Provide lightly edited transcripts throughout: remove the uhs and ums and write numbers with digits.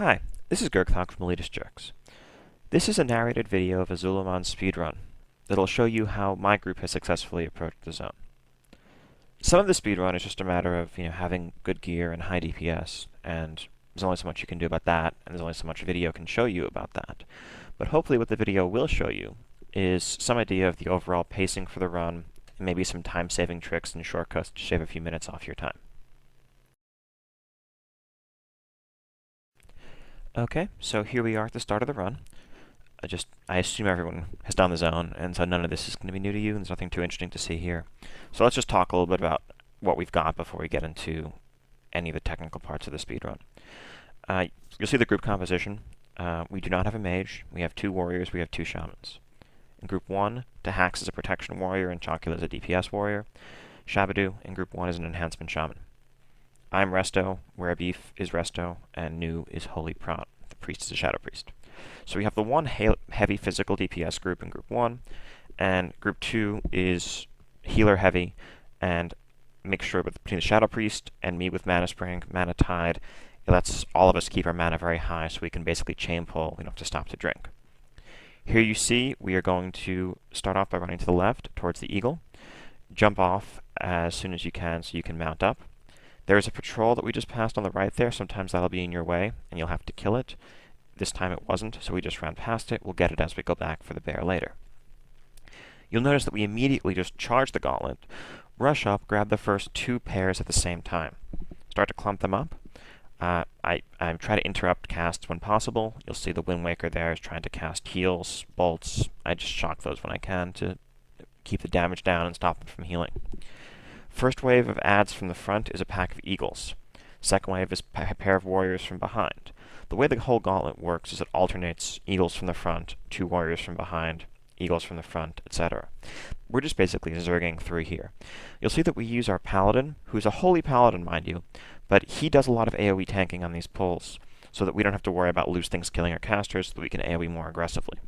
Hi, this is Gurkhak from Elitist Jerks. This is a narrated video of a Zul'Aman speedrun that'll show you how my group has successfully approached the zone. Some of the speedrun is just a matter of having good gear and high DPS, and there's only so much you can do about that, and there's only so much video can show you about that. But hopefully what the video will show you is some idea of the overall pacing for the run, and maybe some time-saving tricks and shortcuts to shave a few minutes off your time. Okay, so here we are at the start of the run. I assume everyone has done the zone, and so none of this is going to be new to you, and there's nothing too interesting to see here. So let's just talk a little bit about what we've got before we get into any of the technical parts of the speedrun. You'll see the group composition. We do not have a mage. We have 2 warriors. We have 2 shamans. In Group 1, Tahax is a protection warrior, and Chocula is a DPS warrior. Shabadu in Group 1 is an enhancement shaman. I'm Resto, Werebeef is Resto, and Nu is Holy Prot. The priest is a shadow priest. So we have the one heavy physical DPS group in Group 1, and Group 2 is healer heavy, and make sure between the shadow priest and me with mana spring, mana tide, it lets all of us keep our mana very high so we can basically chain pull, we don't have to stop to drink. Here you see we are going to start off by running to the left towards the eagle. Jump off as soon as you can so you can mount up. There's a patrol that we just passed on the right there. Sometimes that'll be in your way, and you'll have to kill it. This time it wasn't, so we just ran past it. We'll get it as we go back for the bear later. You'll notice that we immediately just charge the gauntlet, rush up, grab the first 2 pairs at the same time. Start to clump them up. I try to interrupt casts when possible. You'll see the Wind Waker there is trying to cast heals, bolts. I just shock those when I can to keep the damage down and stop them from healing. First wave of adds from the front is a pack of eagles. Second wave is a pair of warriors from behind. The way the whole gauntlet works is it alternates eagles from the front, 2 warriors from behind, eagles from the front, etc. We're just basically zerging through here. You'll see that we use our paladin, who's a holy paladin, mind you, but he does a lot of AoE tanking on these pulls, so that we don't have to worry about loose things killing our casters, so that we can AoE more aggressively.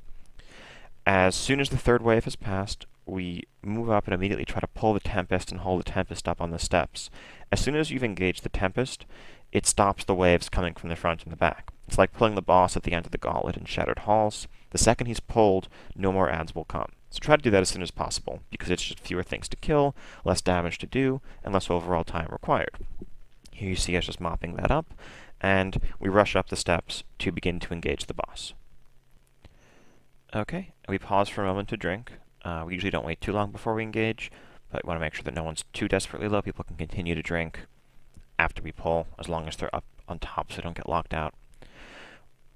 As soon as the third wave has passed, we move up and immediately try to pull the Tempest and hold the Tempest up on the steps. As soon as you've engaged the Tempest, it stops the waves coming from the front and the back. It's like pulling the boss at the end of the gauntlet in Shattered Halls. The second he's pulled, no more adds will come. So try to do that as soon as possible, because it's just fewer things to kill, less damage to do, and less overall time required. Here you see us just mopping that up, and we rush up the steps to begin to engage the boss. Okay, we pause for a moment to drink. We usually don't wait too long before we engage, but we want to make sure that no one's too desperately low. People can continue to drink after we pull, as long as they're up on top so they don't get locked out.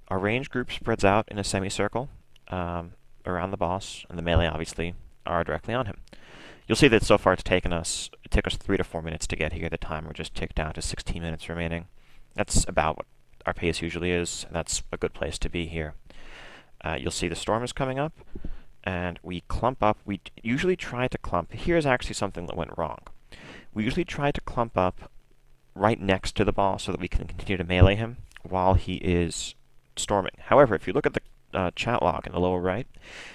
Our range group spreads out in a semicircle around the boss, and the melee obviously are directly on him. You'll see that so far it took us 3 to 4 minutes to get here. The timer just ticked down to 16 minutes remaining. That's about what our pace usually is, and that's a good place to be here. You'll see the storm is coming up, and we clump up. We usually try to clump. Here's actually something that went wrong. We usually try to clump up right next to the boss so that we can continue to melee him while he is storming. However, if you look at the chat log in the lower right,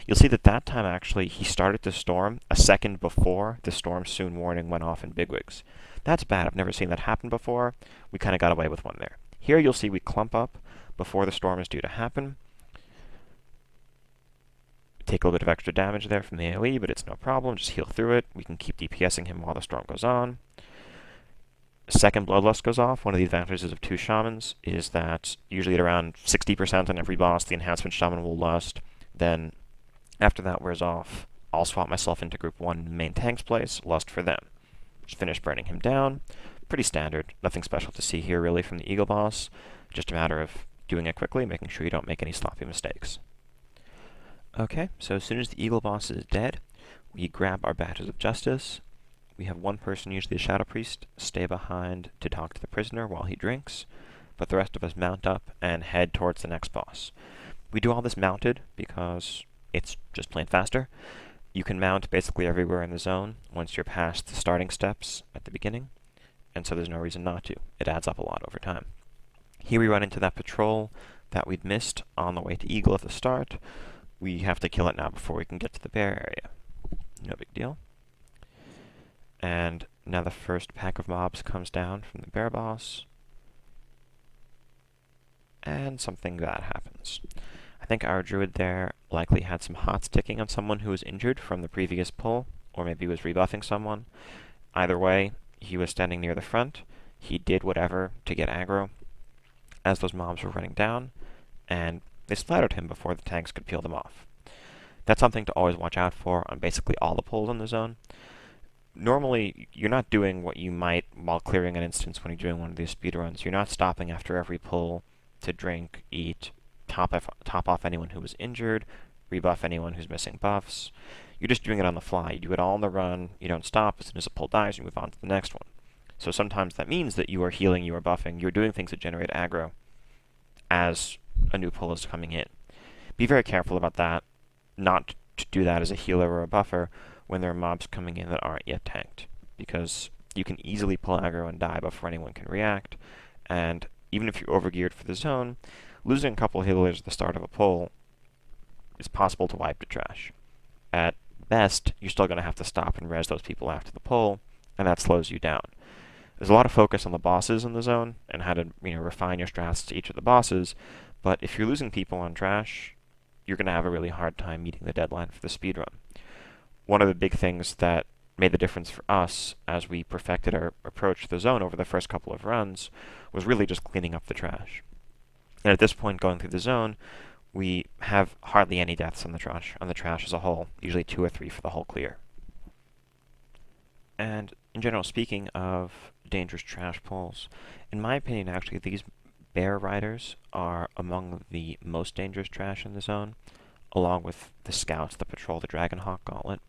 you'll see that that time actually he started to storm a second before the storm soon warning went off in Bigwigs. That's bad. I've never seen that happen before. We kind of got away with one there. Here you'll see we clump up before the storm is due to happen. Take a little bit of extra damage there from the AoE, but it's no problem. Just heal through it. We can keep DPSing him while the storm goes on. Second Bloodlust goes off. One of the advantages of 2 shamans is that usually at around 60% on every boss, the enhancement shaman will lust. Then, after that wears off, I'll swap myself into Group 1 main tank's place, lust for them. Just finish burning him down. Pretty standard. Nothing special to see here really from the Eagle boss. Just a matter of doing it quickly, making sure you don't make any sloppy mistakes. Okay, so as soon as the Eagle boss is dead, we grab our Badges of Justice. We have one person, usually a Shadow Priest, stay behind to talk to the prisoner while he drinks, but the rest of us mount up and head towards the next boss. We do all this mounted because it's just plain faster. You can mount basically everywhere in the zone once you're past the starting steps at the beginning, and so there's no reason not to. It adds up a lot over time. Here we run into that patrol that we'd missed on the way to Eagle at the start. We have to kill it now before we can get to the bear area. No big deal. And now the first pack of mobs comes down from the bear boss. and something bad happens. I think our druid there likely had some hot sticking on someone who was injured from the previous pull, or maybe was rebuffing someone. Either way, he was standing near the front. He did whatever to get aggro as those mobs were running down, and they splattered him before the tanks could peel them off. That's something to always watch out for on basically all the pulls in the zone. Normally, you're not doing what you might while clearing an instance when you're doing one of these speedruns. You're not stopping after every pull to drink, eat, top off anyone who was injured, rebuff anyone who's missing buffs. You're just doing it on the fly. You do it all on the run. You don't stop. As soon as a pull dies, you move on to the next one. So sometimes that means that you are healing, you are buffing, you're doing things that generate aggro as a new pull is coming in. Be very careful about that, not to do that as a healer or a buffer when there are mobs coming in that aren't yet tanked, because you can easily pull aggro and die before anyone can react, and even if you're overgeared for the zone, losing a couple healers at the start of a pull is possible to wipe to trash. At best, you're still going to have to stop and res those people after the pull, and that slows you down. There's a lot of focus on the bosses in the zone and how to refine your strats to each of the bosses, but if you're losing people on trash, you're going to have a really hard time meeting the deadline for the speedrun. One of the big things that made the difference for us as we perfected our approach to the zone over the first couple of runs was really just cleaning up the trash. And at this point, going through the zone, we have hardly any deaths on the trash as a whole, usually 2 or 3 for the whole clear. And in general, speaking of dangerous trash pulls, in my opinion, actually, these bear riders are among the most dangerous trash in the zone, along with the scouts that patrol the Dragonhawk Gauntlet,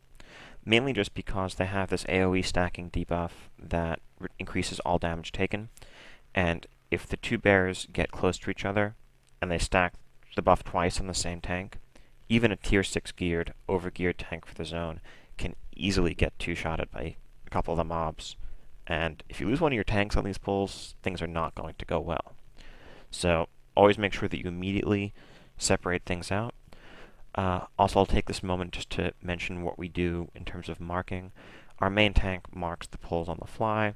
mainly just because they have this AoE stacking debuff that increases all damage taken, and if the two bears get close to each other and they stack the buff twice on the same tank, even a tier 6 geared, overgeared tank for the zone can easily get two-shotted by a couple of the mobs, and if you lose one of your tanks on these pulls, things are not going to go well. So always make sure that you immediately separate things out. Also, I'll take this moment just to mention what we do in terms of marking. Our main tank marks the pulls on the fly.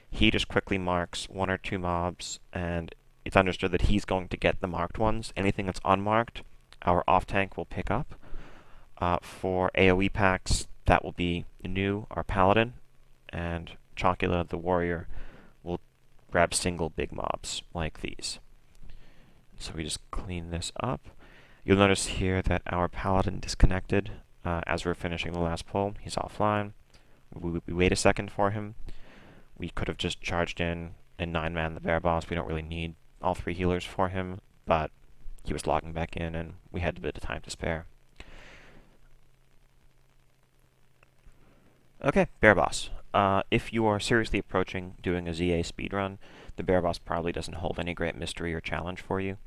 He just quickly marks 1 or 2 mobs, and it's understood that he's going to get the marked ones. Anything that's unmarked, our off-tank will pick up. For AoE packs, that will be New, our paladin, and Chocula, the warrior, will grab single big mobs like these. So we just clean this up. You'll notice here that our paladin disconnected as we're finishing the last pull. He's offline. We wait a second for him. We could have just charged in and 9-man the bear boss. We don't really need all 3 healers for him, but he was logging back in and we had a bit of time to spare. Okay, bear boss. If you are seriously approaching doing a ZA speedrun, the bear boss probably doesn't hold any great mystery or challenge for you.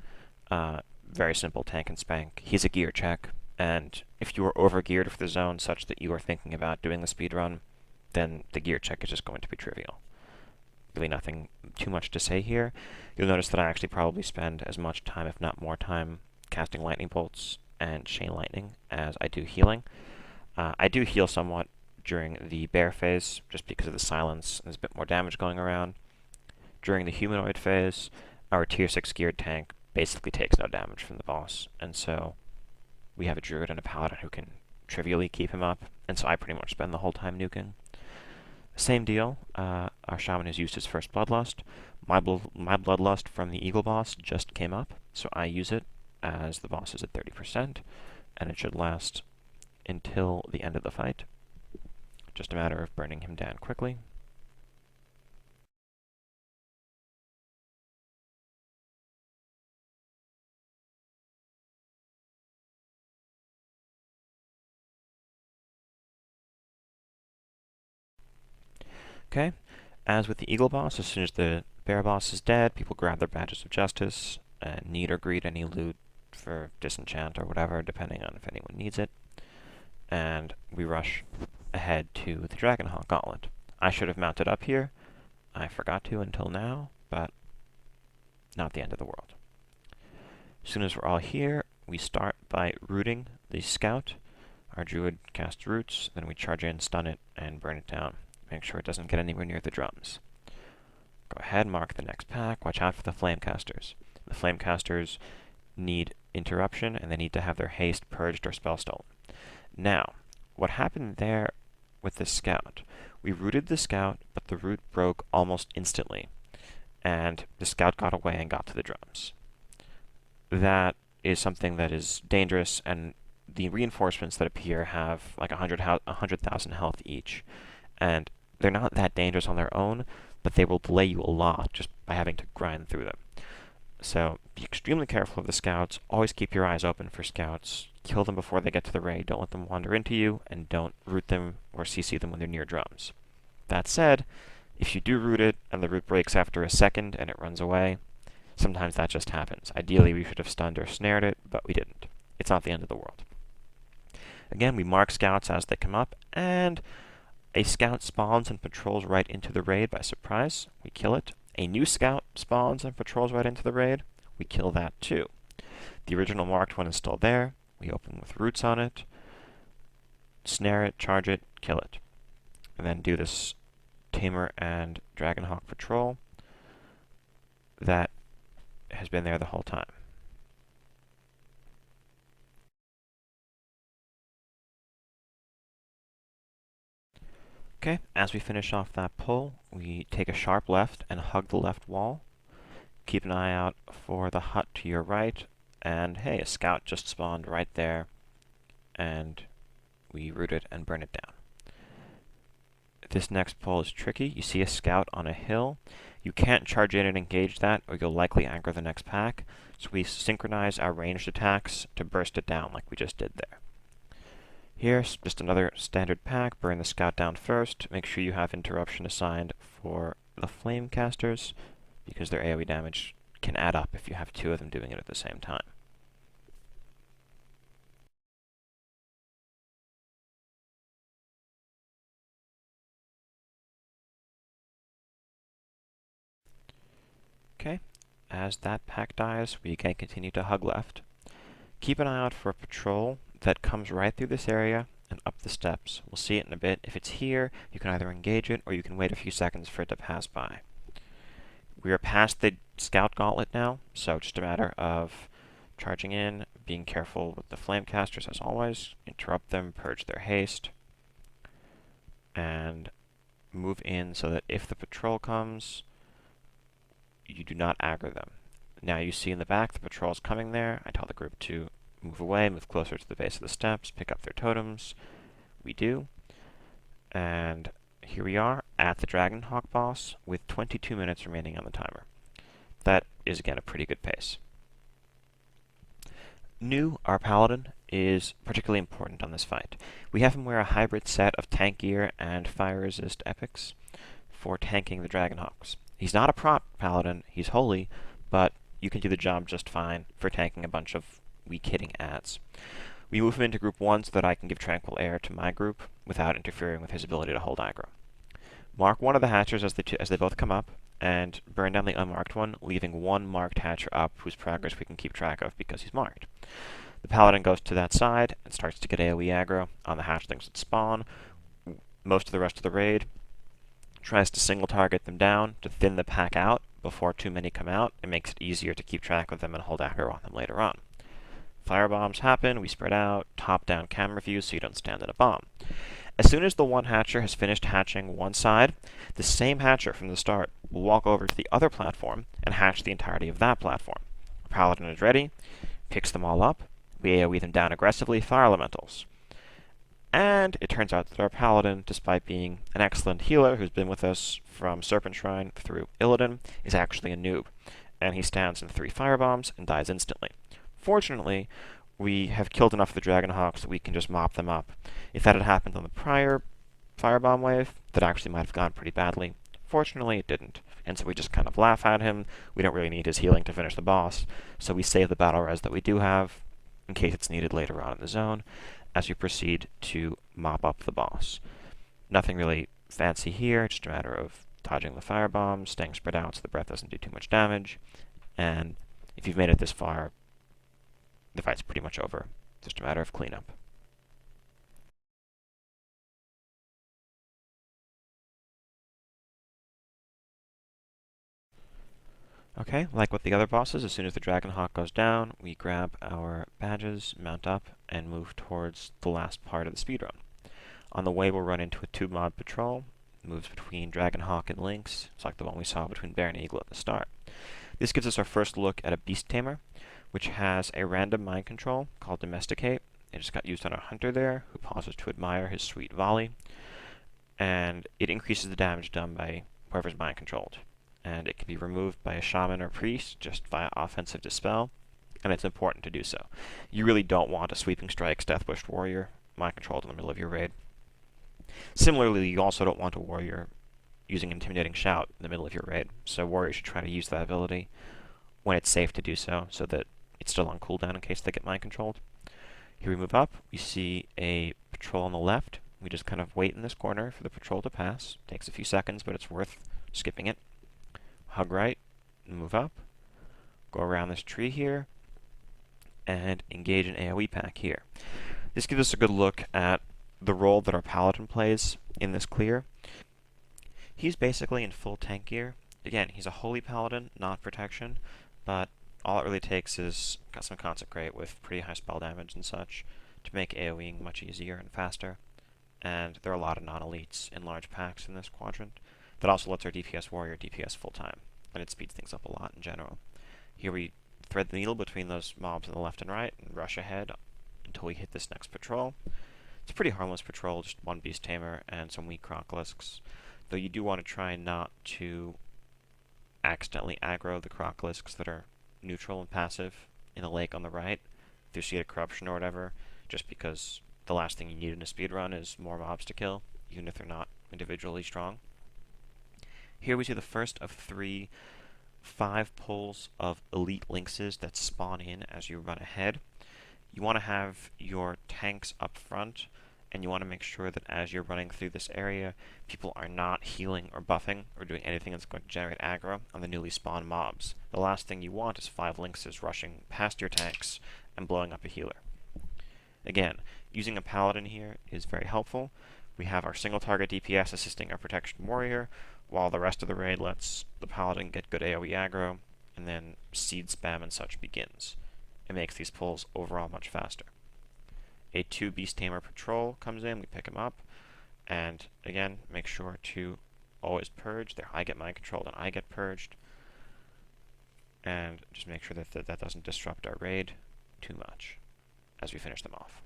Very simple tank and spank. He's a gear check, and if you are overgeared for the zone such that you are thinking about doing the speedrun, then the gear check is just going to be trivial. Really nothing too much to say here. You'll notice that I actually probably spend as much time, if not more time, casting lightning bolts and chain lightning as I do healing. I do heal somewhat during the bear phase, just because of the silence, and there's a bit more damage going around. During the humanoid phase, our tier 6 geared tank basically takes no damage from the boss, and so we have a druid and a paladin who can trivially keep him up, and so I pretty much spend the whole time nuking. Same deal, our shaman has used his first bloodlust. My bloodlust from the eagle boss just came up, so I use it as the boss is at 30%, and it should last until the end of the fight. Just a matter of burning him down quickly. Okay, as with the eagle boss, as soon as the bear boss is dead, people grab their badges of justice and need or greed any loot for disenchant or whatever, depending on if anyone needs it. And we rush ahead to the Dragonhawk Gauntlet. I should have mounted up here. I forgot to until now, but not the end of the world. As soon as we're all here, we start by rooting the scout. Our druid casts roots, then we charge in, stun it, and burn it down. Make sure it doesn't get anywhere near the drums. Go ahead, mark the next pack. Watch out for the flame casters. The Flamecasters need interruption, and they need to have their haste purged or spell stolen. Now, what happened there with the scout? We rooted the scout, but the root broke almost instantly, and the scout got away and got to the drums. That is something that is dangerous, and the reinforcements that appear have like 100,000 health each, and they're not that dangerous on their own, but they will delay you a lot just by having to grind through them. So be extremely careful of the scouts. Always keep your eyes open for scouts. Kill them before they get to the raid. Don't let them wander into you, and don't root them or CC them when they're near drums. That said, if you do root it and the root breaks after a second and it runs away, sometimes that just happens. Ideally, we should have stunned or snared it, but we didn't. It's not the end of the world. Again, we mark scouts as they come up, and a scout spawns and patrols right into the raid by surprise. We kill it. A new scout spawns and patrols right into the raid. We kill that too. The original marked one is still there. We open with roots on it, snare it, charge it, kill it. And then do this Tamer and Dragonhawk patrol that has been there the whole time. Okay, as we finish off that pull, we take a sharp left and hug the left wall. Keep an eye out for the hut to your right, and hey, a scout just spawned right there, and we root it and burn it down. This next pull is tricky. You see a scout on a hill. You can't charge in and engage that, or you'll likely aggro the next pack, so we synchronize our ranged attacks to burst it down like we just did there. Here's just another standard pack. Burn the scout down first. Make sure you have interruption assigned for the Flamecasters, because their AoE damage can add up if you have two of them doing it at the same time. Okay, as that pack dies, we can continue to hug left. Keep an eye out for a patrol that comes right through this area and up the steps. We'll see it in a bit. If it's here, you can either engage it or you can wait a few seconds for it to pass by. We are past the scout gauntlet now, so just a matter of charging in, being careful with the Flamecasters as always, interrupt them, purge their haste, and move in so that if the patrol comes, you do not aggro them. Now you see in the back the patrol's coming there. I tell the group to move away, move closer to the base of the steps, pick up their totems. We do. And here we are at the Dragonhawk boss with 22 minutes remaining on the timer. That is, again, a pretty good pace. New, our Paladin, is particularly important on this fight. We have him wear a hybrid set of tank gear and fire resist epics for tanking the Dragonhawks. He's not a prop Paladin, he's holy, but you can do the job just fine for tanking a bunch of weak-hitting adds. We move him into group 1 so that I can give Tranquil Air to my group without interfering with his ability to hold aggro. Mark one of the hatchers as they both come up, and burn down the unmarked one, leaving one marked hatcher up whose progress we can keep track of because he's marked. The Paladin goes to that side and starts to get AoE aggro on the hatchlings that spawn. Most of the rest of the raid tries to single target them down to thin the pack out before too many come out. It makes it easier to keep track of them and hold aggro on them later on. Firebombs happen, we spread out, top-down camera views so you don't stand in a bomb. As soon as the one hatcher has finished hatching one side, the same hatcher from the start will walk over to the other platform and hatch the entirety of that platform. The Paladin is ready, picks them all up, we AoE them down aggressively, fire elementals. And it turns out that our Paladin, despite being an excellent healer who's been with us from Serpent Shrine through Illidan, is actually a noob. And he stands in 3 firebombs and dies instantly. Fortunately, we have killed enough of the Dragonhawks that we can just mop them up. If that had happened on the prior firebomb wave, that actually might have gone pretty badly. Fortunately, it didn't. And so we just kind of laugh at him. We don't really need his healing to finish the boss, so we save the battle res that we do have in case it's needed later on in the zone as we proceed to mop up the boss. Nothing really fancy here, just a matter of dodging the firebombs, staying spread out so the breath doesn't do too much damage, and if you've made it this far, the fight's pretty much over. Just a matter of cleanup. Okay, like with the other bosses, as soon as the Dragon Hawk goes down, we grab our badges, mount up, and move towards the last part of the speedrun. On the way, we'll run into a 2-mob patrol, moves between Dragon Hawk and Lynx. It's like the one we saw between Bear and Eagle at the start. This gives us our first look at a Beast Tamer, which has a random mind control called Domesticate. It just got used on our hunter there, who pauses to admire his sweet volley. And it increases the damage done by whoever's mind controlled. And it can be removed by a shaman or priest just via offensive dispel, and it's important to do so. You really don't want a Sweeping Strikes Deathwish warrior mind controlled in the middle of your raid. Similarly, you also don't want a warrior using Intimidating Shout in the middle of your raid, so warriors should try to use that ability when it's safe to do so, so that it's still on cooldown in case they get mind controlled. Here we move up, we see a patrol on the left. We just kind of wait in this corner for the patrol to pass. Takes a few seconds, but it's worth skipping it. Hug right, move up, go around this tree here, and engage an AoE pack here. This gives us a good look at the role that our paladin plays in this clear. He's basically in full tank gear. Again, he's a holy paladin, not protection, but all it really takes is got some consecrate with pretty high spell damage and such to make AoEing much easier and faster. And there are a lot of non-elites in large packs in this quadrant. That also lets our DPS warrior DPS full-time, and it speeds things up a lot in general. Here we thread the needle between those mobs on the left and right and rush ahead until we hit this next patrol. It's a pretty harmless patrol, just one Beast Tamer and some weak Crocolisks, though you do want to try not to accidentally aggro the Crocolisks that are neutral and passive in the lake on the right through Seed of Corruption or whatever, just because the last thing you need in a speedrun is more mobs to kill, even if they're not individually strong. Here we see the first of 5 pulls of elite lynxes that spawn in as you run ahead. You want to have your tanks up front, and you want to make sure that as you're running through this area, people are not healing or buffing or doing anything that's going to generate aggro on the newly spawned mobs. The last thing you want is 5 lynxes rushing past your tanks and blowing up a healer. Again, using a paladin here is very helpful. We have our single target DPS assisting our protection warrior, while the rest of the raid lets the paladin get good AoE aggro, and then seed spam and such begins. It makes these pulls overall much faster. A 2 Beast Tamer patrol comes in, we pick him up, and again, make sure to always purge. I get mind controlled and I get purged, and just make sure that that doesn't disrupt our raid too much as we finish them off.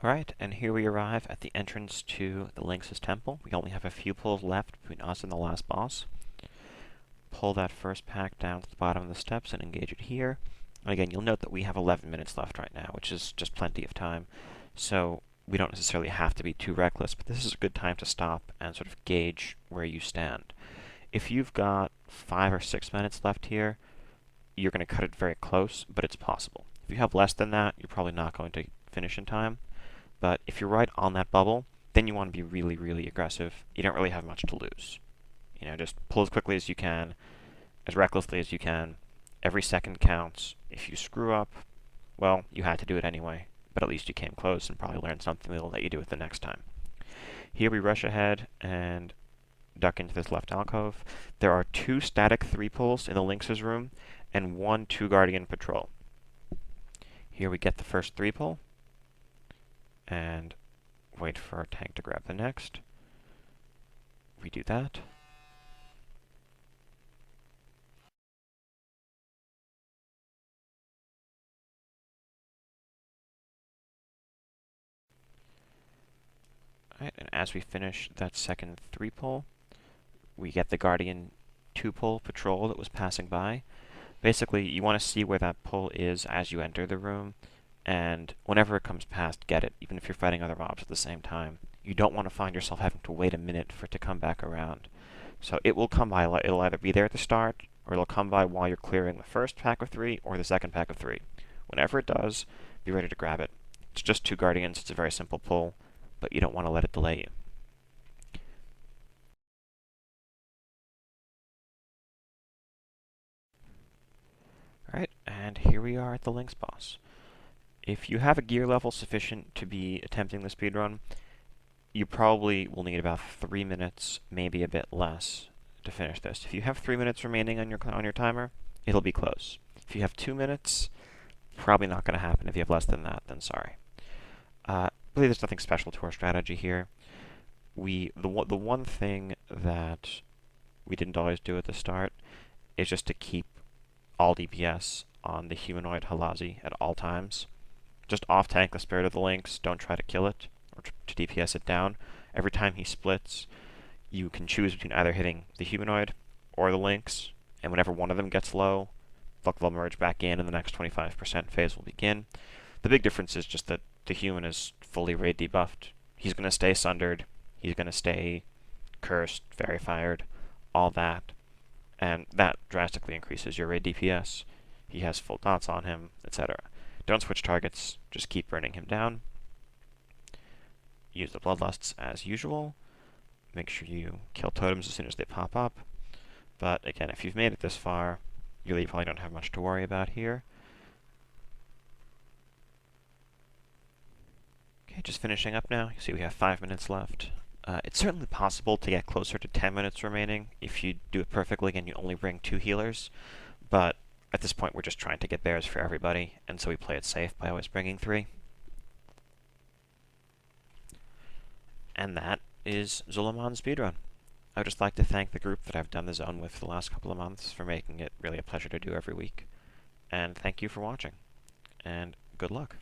Alright, and here we arrive at the entrance to the Lynx's Temple. We only have a few pulls left between us and the last boss. Pull that first pack down to the bottom of the steps and engage it here. And again, you'll note that we have 11 minutes left right now, which is just plenty of time. So we don't necessarily have to be too reckless, but this is a good time to stop and sort of gauge where you stand. If you've got 5 or 6 minutes left here, you're going to cut it very close, but it's possible. If you have less than that, you're probably not going to finish in time. But if you're right on that bubble, then you want to be really, really aggressive. You don't really have much to lose. You know, just pull as quickly as you can, as recklessly as you can. Every second counts. If you screw up, well, you had to do it anyway, but at least you came close and probably learned something that'll let you do it the next time. Here we rush ahead and duck into this left alcove. There are 2 static 3 pulls in the Lynx's room and 1 2-guardian patrol. Here we get the first 3 pull and wait for our tank to grab the next. We do that. Alright, and as we finish that second 3 pull, we get the Guardian 2 pull patrol that was passing by. Basically, you want to see where that pull is as you enter the room, and whenever it comes past, get it, even if you're fighting other mobs at the same time. You don't want to find yourself having to wait a minute for it to come back around. So it will come by, it'll either be there at the start, or it'll come by while you're clearing the first pack of 3 or the second pack of 3. Whenever it does, be ready to grab it. It's just 2 Guardians, it's a very simple pull, but you don't want to let it delay you. Alright, and here we are at the Lynx boss. If you have a gear level sufficient to be attempting the speedrun, you probably will need about 3 minutes, maybe a bit less, to finish this. If you have 3 minutes remaining on your timer, it'll be close. If you have 2 minutes, probably not going to happen. If you have less than that, then sorry. Really, there's nothing special to our strategy here. The one thing that we didn't always do at the start is just to keep all DPS on the humanoid Halazi at all times. Just off-tank the Spirit of the Lynx, don't try to kill it, or to DPS it down. Every time he splits, you can choose between either hitting the humanoid or the Lynx, and whenever one of them gets low, they'll merge back in, and the next 25% phase will begin. The big difference is just that the human is fully raid debuffed. He's going to stay sundered, he's going to stay cursed, fairy fired, all that, and that drastically increases your raid DPS. He has full dots on him, etc. Don't switch targets, just keep burning him down. Use the Bloodlusts as usual. Make sure you kill totems as soon as they pop up. But again, if you've made it this far, you really probably don't have much to worry about here. Okay, just finishing up now. You see we have 5 minutes left. It's certainly possible to get closer to 10 minutes remaining if you do it perfectly and you only bring 2 healers, but at this point we're just trying to get bears for everybody, and so we play it safe by always bringing 3. And that is Zul'Aman speedrun. I would just like to thank the group that I've done the zone with for the last couple of months for making it really a pleasure to do every week. And thank you for watching. And good luck.